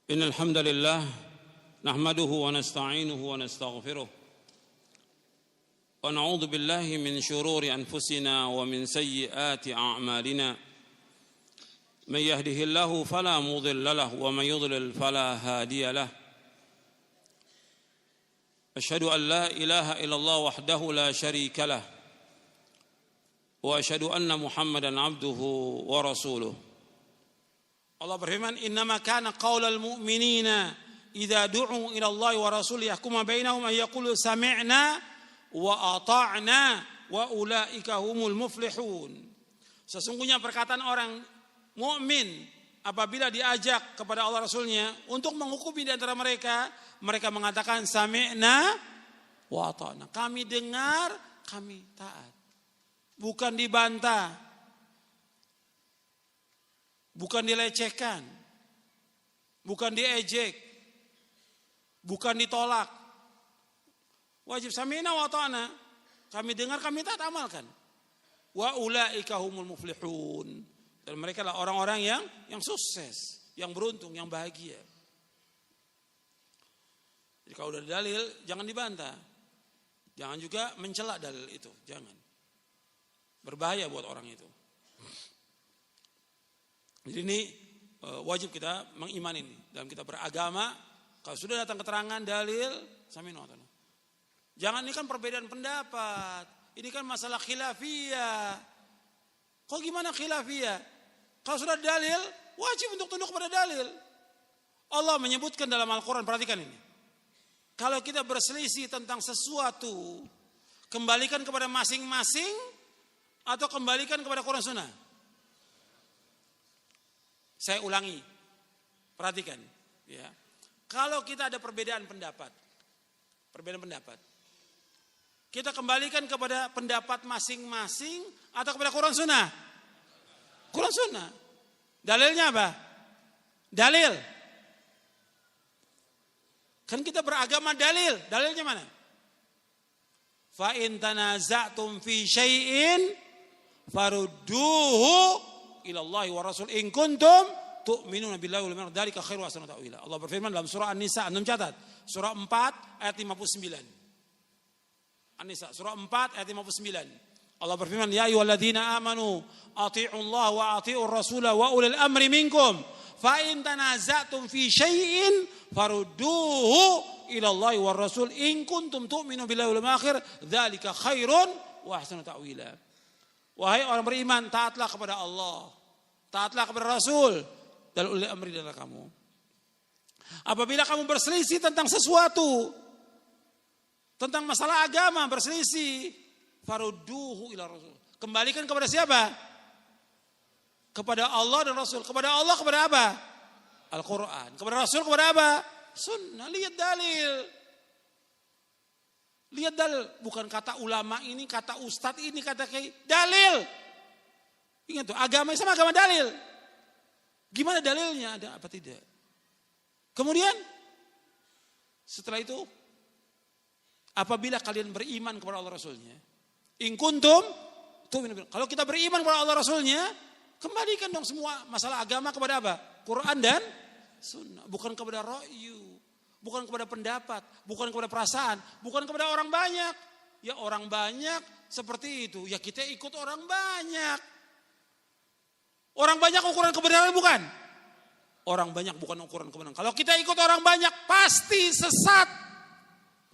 إن الحمد لله نحمده ونستعينه ونستغفره ونعوذ بالله من شرور أنفسنا ومن سيئات أعمالنا من يهده الله فلا مضل له ومن يضلل فلا هادي له أشهد أن لا إله إلا الله وحده لا شريك له وأشهد أن محمدا عبده ورسوله. Allah berfirman, "Innama kana qaulal mu'minina idza du'u ila Allah wa rasulih yahkuma bainahum ay yaqulu sami'na wa ata'na wa ulaika humul muflihun." Sesungguhnya perkataan orang mukmin apabila diajak kepada Allah Rasulnya untuk menghukumi di antara mereka, mereka mengatakan sami'na wa ata'na. Kami dengar, kami taat. Bukan dibantah. Bukan dilecehkan, bukan diejek, bukan ditolak. Wajib sami'na wa ta'na. Kami dengar, kami taat, amalkan. Wa ulaika humul muflihun. Dan mereka lah orang-orang yang sukses, yang beruntung, yang bahagia. Jadi kalau udah dalil, jangan dibantah. Jangan juga mencela dalil itu, jangan. Berbahaya buat orang itu. Jadi ini wajib kita mengimani ini. Dalam kita beragama, kalau sudah datang keterangan, dalil, sami'na wa ta'na. Jangan, ini kan perbedaan pendapat. Ini kan masalah khilafiyah. Kok gimana khilafiyah? Kalau sudah dalil, wajib untuk tunduk kepada dalil. Allah menyebutkan dalam Al-Quran, perhatikan ini. Kalau kita berselisih tentang sesuatu, kembalikan kepada masing-masing atau kembalikan kepada Quran Sunnah. Saya ulangi, perhatikan. Ya. Kalau kita ada perbedaan pendapat, kita kembalikan kepada pendapat masing-masing atau kepada Quran Sunnah? Quran Sunnah. Dalilnya apa? Dalil. Kan kita beragama dalil. Dalilnya mana? Fa in tanaza'tum fi syai'in farudduhu ilallahi wa rasul in kuntum tu'minuna billahi wal yawmil akhir dzalika khairu wa ahsanu ta'wila. Allah berfirman dalam surah An-Nisa, antum catat, surah 4 ayat 59. An-Nisa surah 4 ayat 59. Allah berfirman, "Ya ayyuhalladzina amanu athi'ullaha wa athi'ur rasula wa ulil amri minkum fa in tanaza'tum fi syai'in farudduhu ilallahi war rasul in kuntum tu'minuna billahi wal yawmil akhir dzalika khairun wa ahsanu ta'wila." Wahai orang beriman, taatlah kepada Allah, taatlah kepada Rasul dan ulil amri dari kamu. Apabila kamu berselisih tentang sesuatu, tentang masalah agama berselisih, farudduhu ila Rasul. Kembalikan kepada siapa? Kepada Allah dan Rasul. Kepada Allah kepada apa? Al-Quran. Kepada Rasul kepada apa? Sunnah. Lihat dalil. Lihat dalil, bukan kata ulama ini, kata ustadz ini, kata kiai, dalil. Ingat tuh, agama sama agama dalil. Gimana dalilnya, ada apa tidak? Kemudian setelah itu, apabila kalian beriman kepada Allah Rasulnya, in kuntum, kalau kita beriman kepada Allah Rasulnya, kembalikan dong semua masalah agama kepada apa? Quran dan Sunnah, bukan kepada ra'yu. Bukan kepada pendapat, bukan kepada perasaan, bukan kepada orang banyak. Ya orang banyak seperti itu, ya kita ikut orang banyak. Orang banyak ukuran kebenaran bukan? Orang banyak bukan ukuran kebenaran. Kalau kita ikut orang banyak pasti sesat.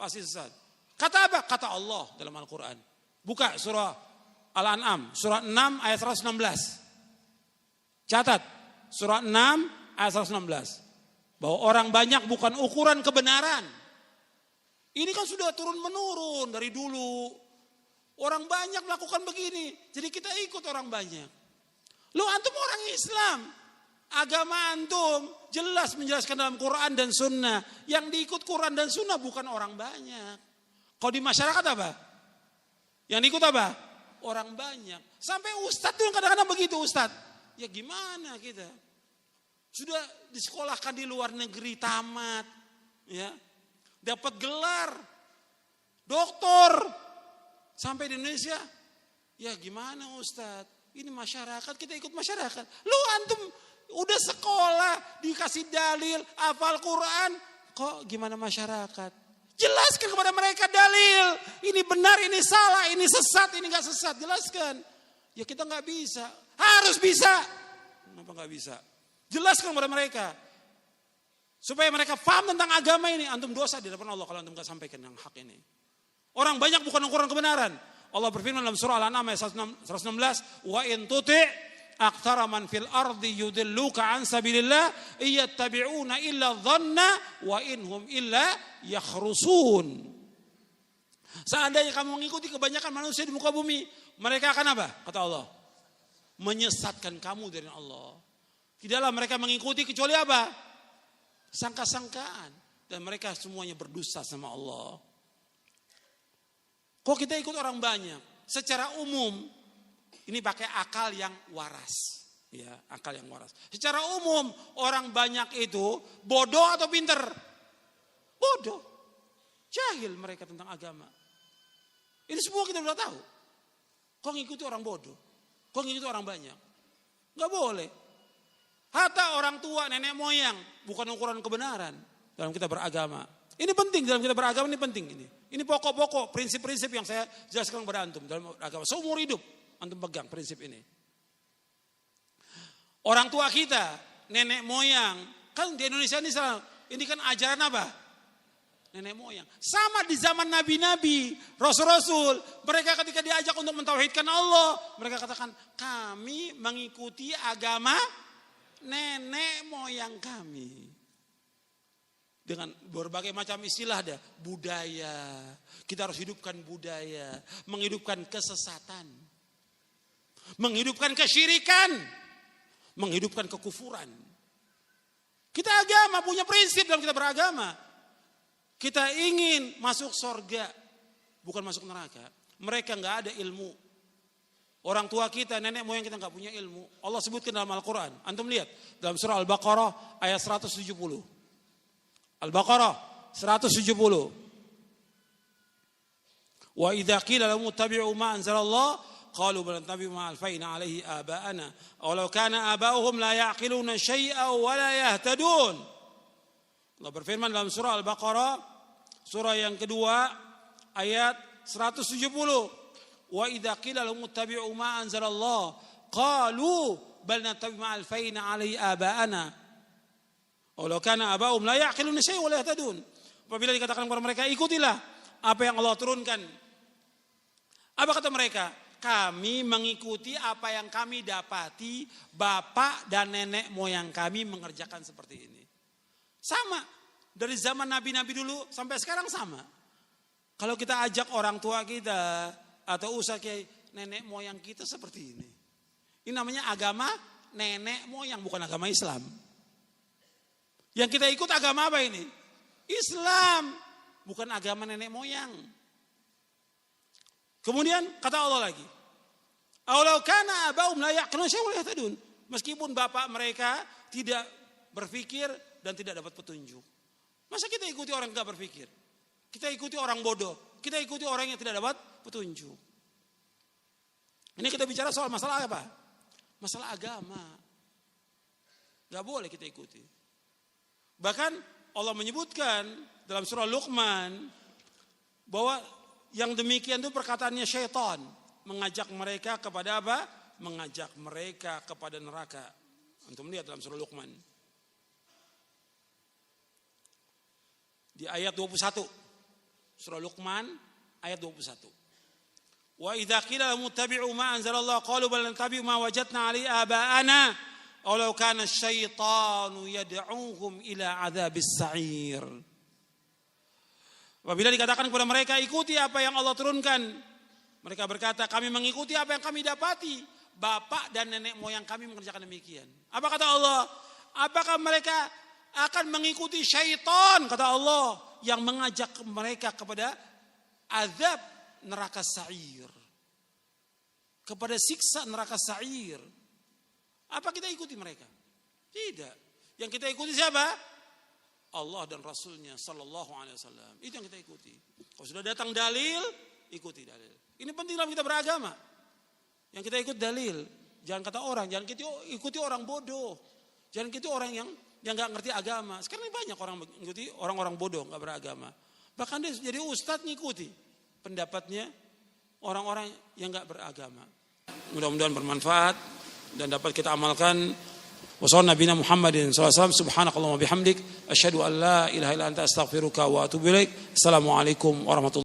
Pasti sesat. Kata apa? Kata Allah dalam Al-Quran. Buka surah Al-An'am, surah 6 ayat 116. Catat, surah 6 ayat 116. Bahwa orang banyak bukan ukuran kebenaran. Ini kan sudah turun menurun dari dulu. Orang banyak melakukan begini, jadi kita ikut orang banyak. Lo antum orang Islam, agama antum jelas menjelaskan dalam Quran dan Sunnah. Yang diikut Quran dan Sunnah bukan orang banyak. Kalau di masyarakat apa? Yang diikut apa? Orang banyak. Sampai ustadz tuh kadang-kadang begitu ustadz. Ya gimana kita? Sudah disekolahkan di luar negeri tamat, ya, dapat gelar doktor, sampai di Indonesia, ya gimana Ustadz? Ini masyarakat, kita ikut masyarakat. Lu antum Udah sekolah, dikasih dalil, hafal Quran. Kok gimana masyarakat? Jelaskan kepada mereka dalil. Ini benar, ini salah, ini sesat, ini gak sesat. Jelaskan. Ya kita gak bisa. Harus bisa. Kenapa gak bisa? Jelaskan kepada mereka. Supaya mereka paham tentang agama ini. Antum dosa di depan Allah kalau antum gak sampaikan yang hak ini. Orang banyak bukan ukuran kebenaran. Allah berfirman dalam surah Al-An'am ayat 116. Wa in tuti' aktsara man fil ardi yudilluka an sabilillah iyattabi'una illa dhanna wa inhum illa yakhrusun. Seandainya kamu mengikuti kebanyakan manusia di muka bumi, mereka akan apa? Kata Allah, menyesatkan kamu dari Allah. Tidaklah mereka mengikuti kecuali apa? Sangka-sangkaan. Dan mereka semuanya berdosa sama Allah. Kok kita ikut orang banyak? Secara umum, ini pakai akal yang waras. Ya, akal yang waras. Secara umum, orang banyak itu bodoh atau pinter? Bodoh. Jahil mereka tentang agama. Ini semua kita sudah tahu. Kok ngikuti orang bodoh? Kok ngikuti orang banyak? Gak boleh. Hatta orang tua, nenek moyang, bukan ukuran kebenaran dalam kita beragama. Ini penting dalam kita beragama, ini penting ini. Ini pokok-pokok, prinsip-prinsip yang saya jelaskan kepada antum dalam agama. Seumur hidup antum pegang prinsip ini. Orang tua kita, nenek moyang, kan di Indonesia ini kan ajaran apa? Nenek moyang. Sama di zaman nabi-nabi, rasul-rasul, mereka ketika diajak untuk mentauhidkan Allah, mereka katakan, kami mengikuti agama nenek moyang kami. Dengan berbagai macam istilah ada, budaya. Kita harus hidupkan budaya, menghidupkan kesesatan, menghidupkan kesyirikan, menghidupkan kekufuran. Kita agama punya prinsip dalam kita beragama. Kita ingin masuk surga, bukan masuk neraka. Mereka nggak ada ilmu. Orang tua kita, nenek moyang kita nggak punya ilmu. Allah sebutkan dalam Al-Quran. Antum lihat dalam surah Al-Baqarah ayat 170. Al-Baqarah 170. Wa idza qila lahum ittabi'u ma anzalallah qalu bal nattabi'u ma alfayna 'alaihi aba'ana aw law kana aba'uhum la ya'qiluna syai'an wa la yahtadun. Allah berfirman dalam surah Al-Baqarah surah yang kedua ayat 170. Wa idza qila lahum ittabi'u ma anzalallah qalu bal nattabi'u ma alfayna 'alaihi aba'ana. Walau kana abahum la ya'qiluna syai'an wa la yahtadun. Apabila dikatakan kepada mereka, ikutilah apa yang Allah turunkan. Apa kata mereka? Kami mengikuti apa yang kami dapati bapak dan nenek moyang kami mengerjakan seperti ini. Sama. Dari zaman nabi-nabi dulu sampai sekarang sama. Kalau kita ajak orang tua kita atau ustaz nenek moyang kita seperti ini. Ini namanya agama nenek moyang, bukan agama Islam. Yang kita ikut agama apa ini? Islam, bukan agama nenek moyang. Kemudian kata Allah lagi, "Aulau kana abahum la ya'qiluna syai'an wa la yahtadun." Meskipun bapak mereka tidak berpikir dan tidak dapat petunjuk. Masa kita ikuti orang yang enggak berpikir? Kita ikuti orang bodoh, kita ikuti orang yang tidak dapat petunjuk. Ini kita bicara soal masalah apa? Masalah agama. Enggak boleh kita ikuti. Bahkan Allah menyebutkan dalam surah Luqman bahwa yang demikian itu perkataannya syaitan, mengajak mereka kepada apa? Mengajak mereka kepada neraka. Antum lihat dalam surah Luqman. Di ayat 21. Surah Luqman ayat 21. Wa idza qila lahum ittabi'u ma anzalallah qalu bal nattabi'u ma wajadna 'alaihi aba'ana. Walau kana syaitanu yad'uhum ila adzabis sa'ir. Apabila dikatakan kepada mereka ikuti apa yang Allah turunkan, mereka berkata kami mengikuti apa yang kami dapati bapak dan nenek moyang kami mengerjakan demikian. Apa kata Allah? Apakah mereka akan mengikuti syaitan, kata Allah, yang mengajak mereka kepada azab neraka sa'ir, kepada siksa neraka sa'ir? Apa kita ikuti mereka? Tidak. Yang kita ikuti siapa? Allah dan Rasulnya Sallallahu Alaihi Wasallam. Itu yang kita ikuti. Kalau sudah datang dalil, ikuti dalil. Ini penting dalam kita beragama. Yang kita ikut dalil. Jangan kata orang, jangan kita ikuti orang bodoh. Jangan ikuti orang yang nggak ngerti agama. Sekarang ini banyak orang mengikuti orang-orang bodoh nggak beragama. Bahkan dia jadi ustadz ngikuti pendapatnya orang-orang yang nggak beragama. Mudah-mudahan bermanfaat dan dapat kita amalkan. Wassallallahu nabiyana Muhammadin sallallahu alaihi wasallam. Subhanakallahumma bihamdik asyhadu an la ilaha illa anta astaghfiruka wa atubu ilaik. Assalamualaikum warahmatullahi wabarakatuh.